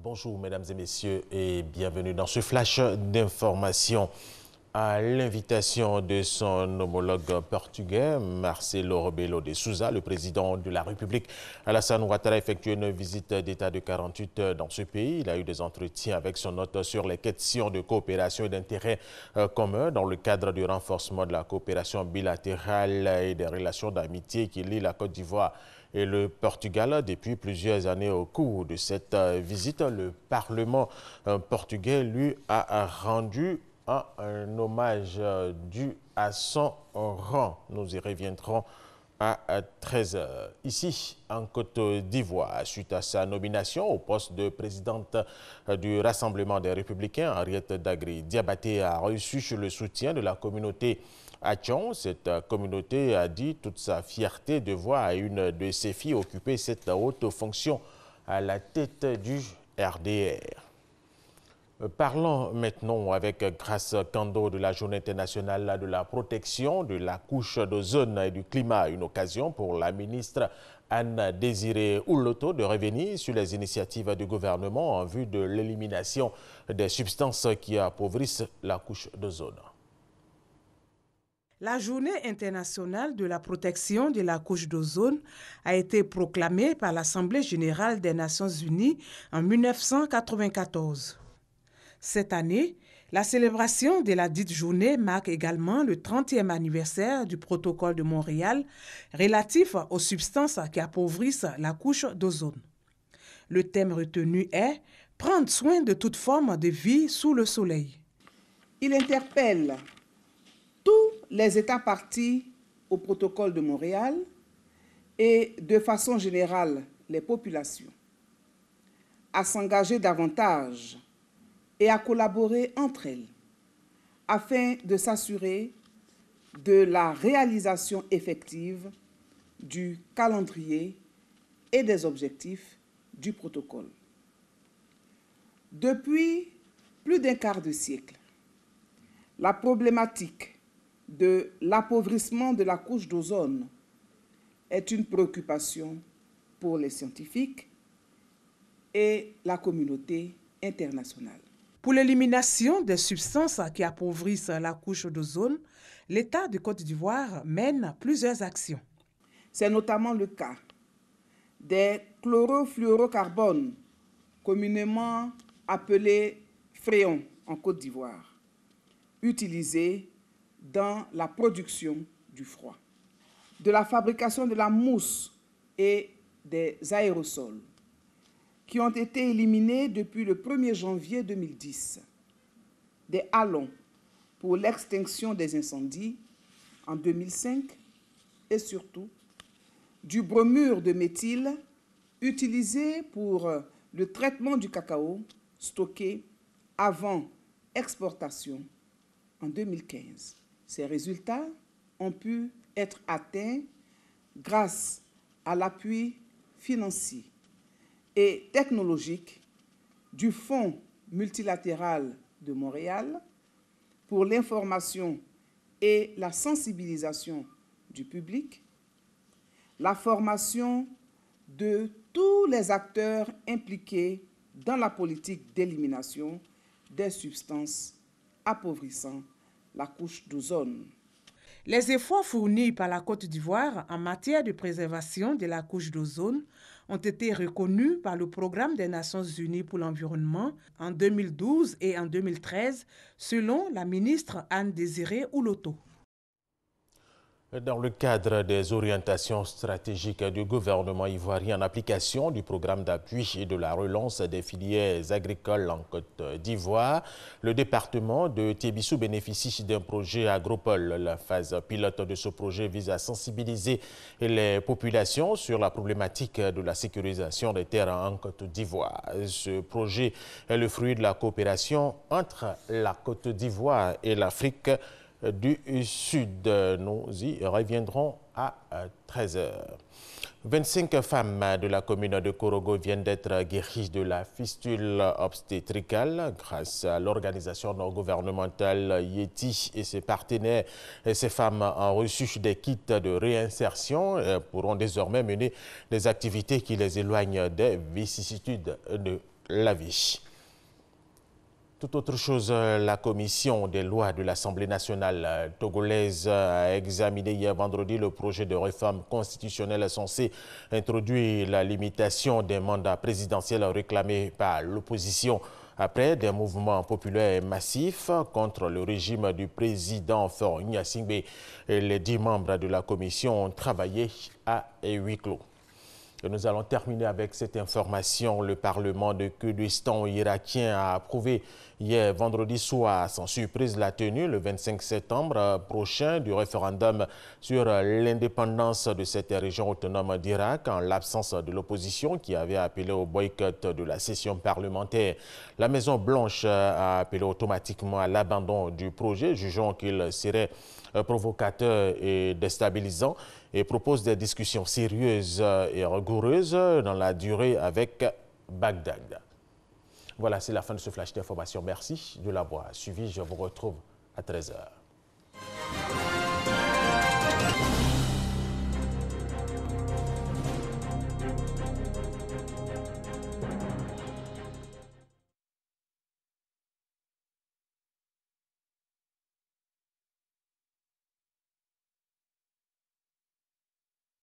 Bonjour mesdames et messieurs et bienvenue dans ce flash d'information. À l'invitation de son homologue portugais, Marcelo Rebelo de Sousa, le président de la République, Alassane Ouattara, a effectué une visite d'état de 48 heures dans ce pays. Il a eu des entretiens avec son hôte sur les questions de coopération et d'intérêt commun dans le cadre du renforcement de la coopération bilatérale et des relations d'amitié qui lient la Côte d'Ivoire et le Portugal. Depuis plusieurs années, au cours de cette visite, le Parlement portugais lui a rendu un hommage dû à son rang. Nous y reviendrons à 13 h. Ici, en Côte d'Ivoire, suite à sa nomination au poste de présidente du Rassemblement des Républicains, Henriette Dagri Diabaté a reçu le soutien de la communauté Atchon. Cette communauté a dit toute sa fierté de voir une de ses filles occuper cette haute fonction à la tête du RDR. Parlons maintenant avec Grace Kando de la Journée internationale de la protection de la couche d'ozone et du climat. Une occasion pour la ministre Anne-Désirée Ouloto de revenir sur les initiatives du gouvernement en vue de l'élimination des substances qui appauvrissent la couche d'ozone. La Journée internationale de la protection de la couche d'ozone a été proclamée par l'Assemblée générale des Nations unies en 1994. Cette année, la célébration de la dite journée marque également le 30e anniversaire du protocole de Montréal relatif aux substances qui appauvrissent la couche d'ozone. Le thème retenu est « Prendre soin de toute forme de vie sous le soleil ». Il interpelle tous les États partis au protocole de Montréal et, de façon générale, les populations à s'engager davantage et à collaborer entre elles afin de s'assurer de la réalisation effective du calendrier et des objectifs du protocole. Depuis plus d'un quart de siècle, la problématique de l'appauvrissement de la couche d'ozone est une préoccupation pour les scientifiques et la communauté internationale. Pour l'élimination des substances qui appauvrissent la couche d'ozone, l'État de Côte d'Ivoire mène plusieurs actions. C'est notamment le cas des chlorofluorocarbones, communément appelés fréons en Côte d'Ivoire, utilisés dans la production du froid, de la fabrication de la mousse et des aérosols, qui ont été éliminés depuis le 1er janvier 2010, des halons pour l'extinction des incendies en 2005 et surtout du bromure de méthyle utilisé pour le traitement du cacao stocké avant exportation en 2015. Ces résultats ont pu être atteints grâce à l'appui financier et technologique du Fonds multilatéral de Montréal pour l'information et la sensibilisation du public, la formation de tous les acteurs impliqués dans la politique d'élimination des substances appauvrissant la couche d'ozone. Les efforts fournis par la Côte d'Ivoire en matière de préservation de la couche d'ozone ont été reconnus par le Programme des Nations unies pour l'environnement en 2012 et en 2013, selon la ministre Anne-Désirée Ouloto. Dans le cadre des orientations stratégiques du gouvernement ivoirien en application du programme d'appui et de la relance des filières agricoles en Côte d'Ivoire, le département de Tébissou bénéficie d'un projet agropole. La phase pilote de ce projet vise à sensibiliser les populations sur la problématique de la sécurisation des terres en Côte d'Ivoire. Ce projet est le fruit de la coopération entre la Côte d'Ivoire et l'Afrique du Sud. Nous y reviendrons à 13 h. 25 femmes de la commune de Korogo viennent d'être guéries de la fistule obstétricale grâce à l'organisation non gouvernementale Yeti et ses partenaires. Ces femmes ont reçu des kits de réinsertion et pourront désormais mener des activités qui les éloignent des vicissitudes de la vie. Tout autre chose, la commission des lois de l'Assemblée nationale togolaise a examiné hier vendredi le projet de réforme constitutionnelle censé introduire la limitation des mandats présidentiels réclamés par l'opposition après des mouvements populaires massifs contre le régime du président Faure Gnassingbé. Les 10 membres de la commission ont travaillé à huis clos. Et nous allons terminer avec cette information. Le Parlement de Kurdistan irakien a approuvé hier vendredi soir, sans surprise, la tenue le 25 septembre prochain du référendum sur l'indépendance de cette région autonome d'Irak en l'absence de l'opposition qui avait appelé au boycott de la session parlementaire. La Maison-Blanche a appelé automatiquement à l'abandon du projet, jugeant qu'il serait provocateur et déstabilisant, et propose des discussions sérieuses et rigoureuses dans la durée avec Bagdad. Voilà, c'est la fin de ce flash d'information. Merci de l'avoir suivi. Je vous retrouve à 13h.